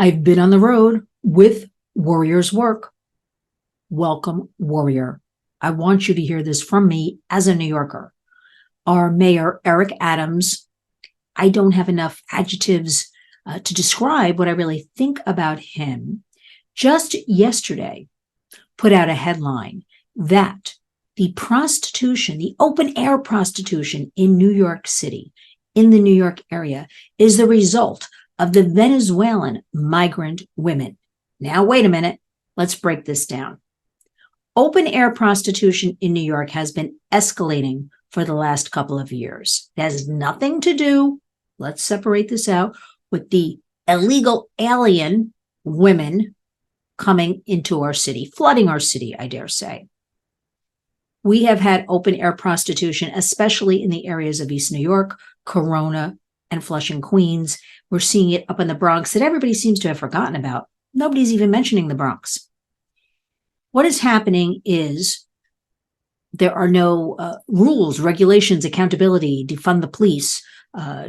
I've been on the road with Warrior's work. Welcome, Warrior. I want you to hear this from me as a New Yorker. Our mayor, Eric Adams, I don't have enough adjectives to describe what I really think about him. Just yesterday, put out a headline that the prostitution, the open air prostitution in New York City, in the New York area, is the result of the Venezuelan migrant women. Now, wait a minute. Let's break this down. Open air prostitution in New York has been escalating for the last couple of years. It has nothing to do, let's separate this out, with the illegal alien women coming into our city, flooding our city, I dare say. We have had open air prostitution, especially in the areas of East New York, Corona, and Flushing, Queens. We're seeing it up in the Bronx that everybody seems to have forgotten about. Nobody's even mentioning the Bronx. What is happening is there are no rules, regulations, accountability, defund the police,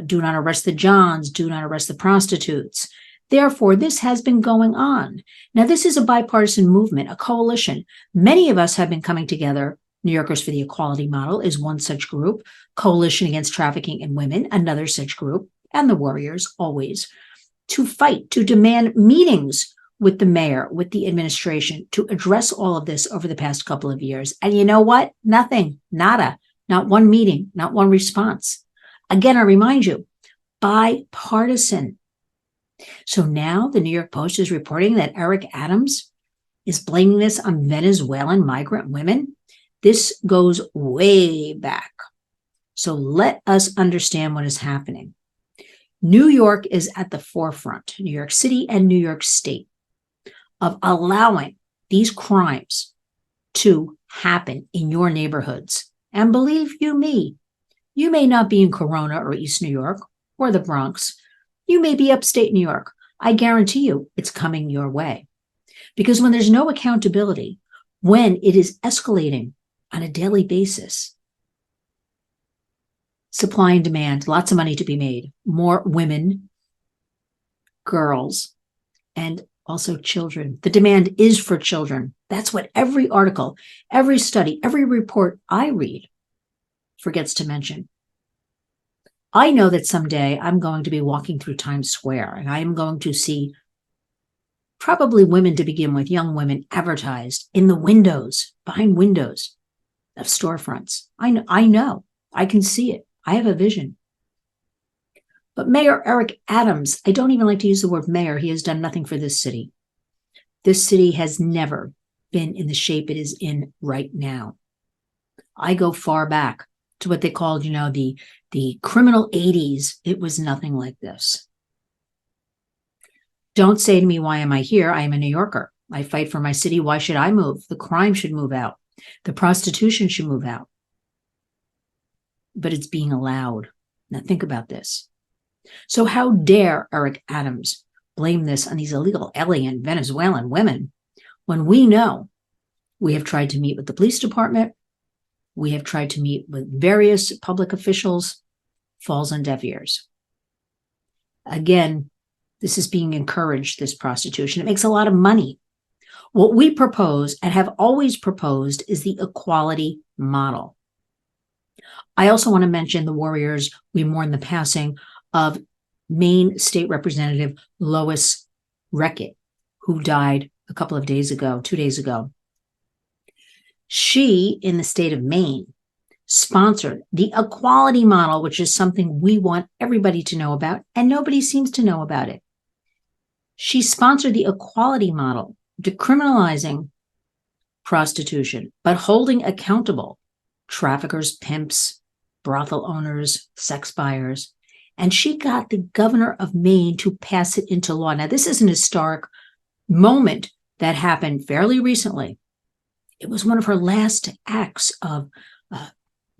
do not arrest the Johns, do not arrest the prostitutes. Therefore, this has been going on. Now, this is a bipartisan movement, a coalition. Many of us have been coming together. New Yorkers for the Equality Model is one such group. Coalition Against Trafficking in Women, another such group, and the Warriors, always, to fight, to demand meetings with the mayor, with the administration, to address all of this over the past couple of years. And you know what? Nothing, nada, not one meeting, not one response. Again, I remind you, bipartisan. So now the New York Post is reporting that Eric Adams is blaming this on Venezuelan migrant women. This goes way back. So let us understand what is happening. New York is at the forefront, New York City and New York State, of allowing these crimes to happen in your neighborhoods. And believe you me, you may not be in Corona or East New York or the Bronx. You may be upstate New York. I guarantee you it's coming your way. Because when there's no accountability, when it is escalating on a daily basis, supply and demand, lots of money to be made, more women, girls, and also children. The demand is for children. That's what every article, every study, every report I read forgets to mention. I know that someday I'm going to be walking through Times Square and I am going to see probably women to begin with, young women advertised in the windows, behind windows of storefronts. I know, I can see it. I have a vision. But Mayor Eric Adams, I don't even like to use the word mayor. He has done nothing for this city. This city has never been in the shape it is in right now. I go far back to what they called, the criminal 80s. It was nothing like this. Don't say to me, why am I here? I am a New Yorker. I fight for my city. Why should I move? The crime should move out. The prostitution should move out. But it's being allowed. Now think about this. So how dare Eric Adams blame this on these illegal alien Venezuelan women when we know we have tried to meet with the police department, we have tried to meet with various public officials, falls on deaf ears. Again, this is being encouraged, this prostitution. It makes a lot of money. What we propose and have always proposed is the equality model. I also want to mention the Warriors. We mourn the passing of Maine State Representative Lois Reckitt, who died a couple of days ago, 2 days ago. She, in the state of Maine, sponsored the equality model, which is something we want everybody to know about, and nobody seems to know about it. She sponsored the equality model, decriminalizing prostitution, but holding accountable traffickers, pimps, brothel owners, sex buyers. And she got the governor of Maine to pass it into law. Now, this is an historic moment that happened fairly recently. It was one of her last acts of,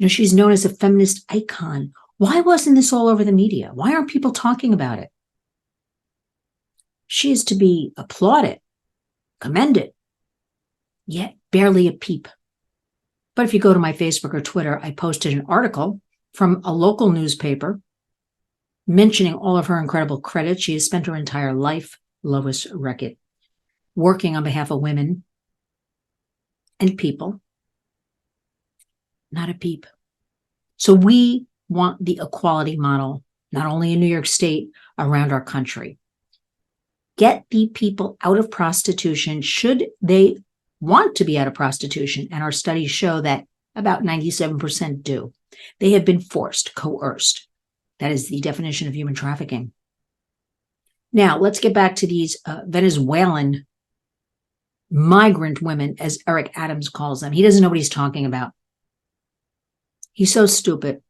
she's known as a feminist icon. Why wasn't this all over the media? Why aren't people talking about it? She is to be applauded, commended, yet barely a peep. But if you go to my Facebook or Twitter, I posted an article from a local newspaper mentioning all of her incredible credits. She has spent her entire life Lois Reckitt, working on behalf of women and people. Not a peep. So we want the equality model, not only in New York State, around our country. Get the people out of prostitution should they want to be out of prostitution. And our studies show that about 97% do. They have been forced, coerced. That is the definition of human trafficking. Now, let's get back to these Venezuelan migrant women, as Eric Adams calls them. He doesn't know what he's talking about. He's so stupid.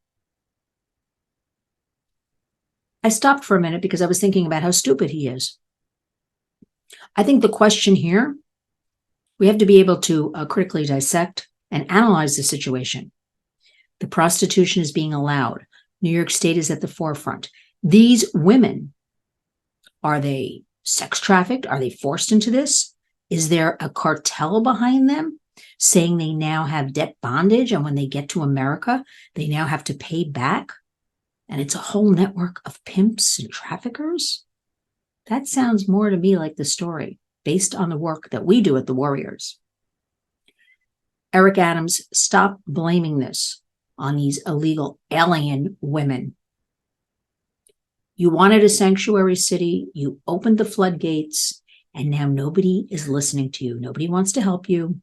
I stopped for a minute because I was thinking about how stupid he is. I think the question here, we have to be able to critically dissect and analyze the situation. The prostitution is being allowed. New York State is at the forefront. These women, are they sex trafficked? Are they forced into this? Is there a cartel behind them saying they now have debt bondage, and when they get to America, they now have to pay back? And it's a whole network of pimps and traffickers? That sounds more to me like the story, based on the work that we do at the Warriors. Eric Adams, stop blaming this on these illegal alien women. You wanted a sanctuary city, you opened the floodgates, and now nobody is listening to you. Nobody wants to help you.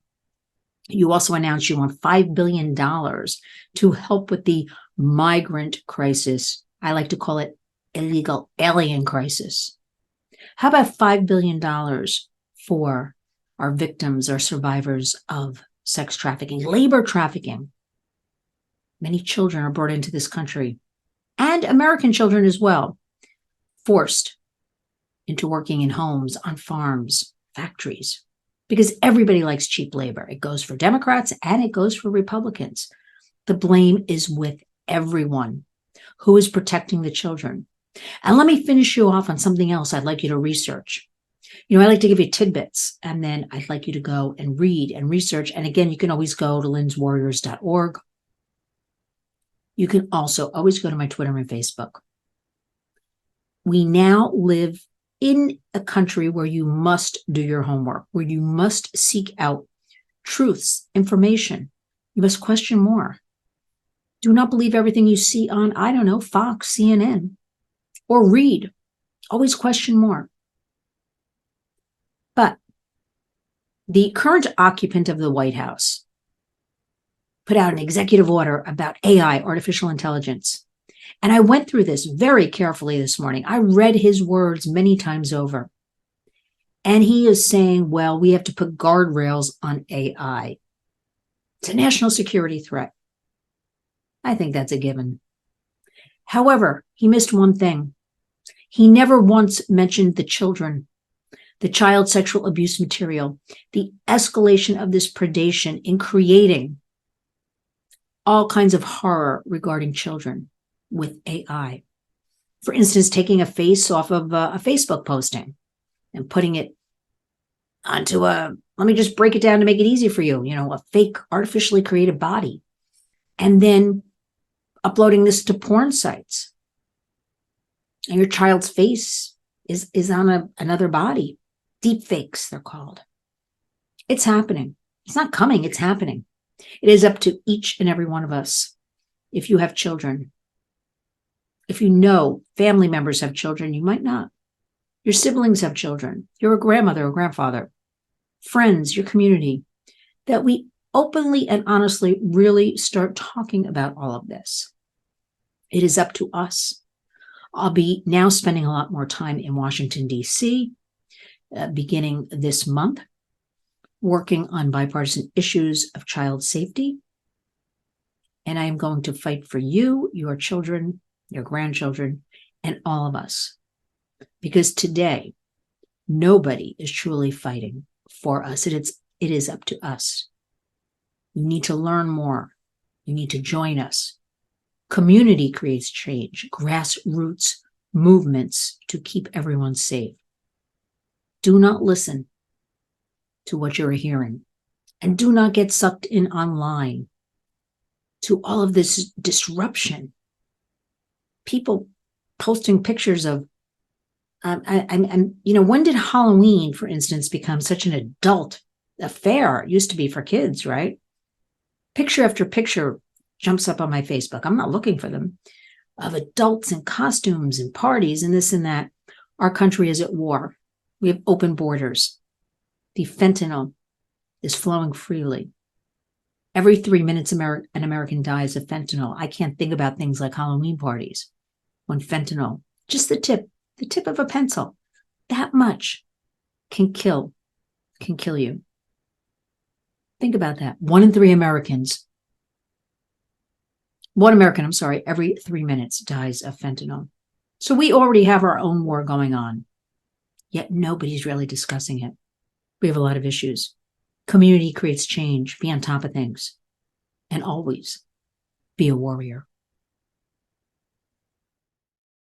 You also announced you want $5 billion to help with the migrant crisis. I like to call it illegal alien crisis. How about $5 billion for our victims, our survivors of sex trafficking, labor trafficking? Many children are brought into this country, and American children as well, forced into working in homes, on farms, factories, because everybody likes cheap labor. It goes for Democrats and it goes for Republicans. The blame is with everyone. Who is protecting the children? And let me finish you off on something else I'd like you to research. I like to give you tidbits, and then I'd like you to go and read and research. And again, you can always go to lynswarriors.org. You can also always go to my Twitter and Facebook. We now live in a country where you must do your homework, where you must seek out truths, information. You must question more. Do not believe everything you see on, Fox, CNN, or read. Always question more. But the current occupant of the White House put out an executive order about AI, artificial intelligence. And I went through this very carefully this morning. I read his words many times over. And he is saying, well, we have to put guardrails on AI. It's a national security threat. I think that's a given. However, he missed one thing. He never once mentioned the children, the child sexual abuse material, the escalation of this predation in creating all kinds of horror regarding children with AI. For instance, taking a face off of a Facebook posting and putting it onto let me just break it down to make it easy for you, a fake artificially created body, and then uploading this to porn sites. And your child's face is on another body. Deep fakes, they're called. It's happening. It's not coming, it's happening. It is up to each and every one of us. If you have children, if you know family members have children, you might not. Your siblings have children. You're a grandmother or grandfather. Friends, your community. That we openly and honestly really start talking about all of this. It is up to us. I'll be now spending a lot more time in Washington, D.C., beginning this month, working on bipartisan issues of child safety. And I am going to fight for you, your children, your grandchildren, and all of us. Because today, nobody is truly fighting for us. It is up to us. You need to learn more. You need to join us. Community creates change, grassroots movements to keep everyone safe. Do not listen to what you're hearing, and do not get sucked in online to all of this disruption. People posting pictures of When did Halloween, for instance, become such an adult affair? It used to be for kids, right? Picture after picture jumps up on my Facebook. I'm not looking for them, of adults in costumes and parties and this and that. Our country is at war. We have open borders. The fentanyl is flowing freely. Every 3 minutes, an American dies of fentanyl. I can't think about things like Halloween parties when fentanyl, just the tip of a pencil, that much can kill you. Think about that. One American, every 3 minutes dies of fentanyl. So we already have our own war going on, yet nobody's really discussing it. We have a lot of issues. Community creates change. Be on top of things. And always be a warrior.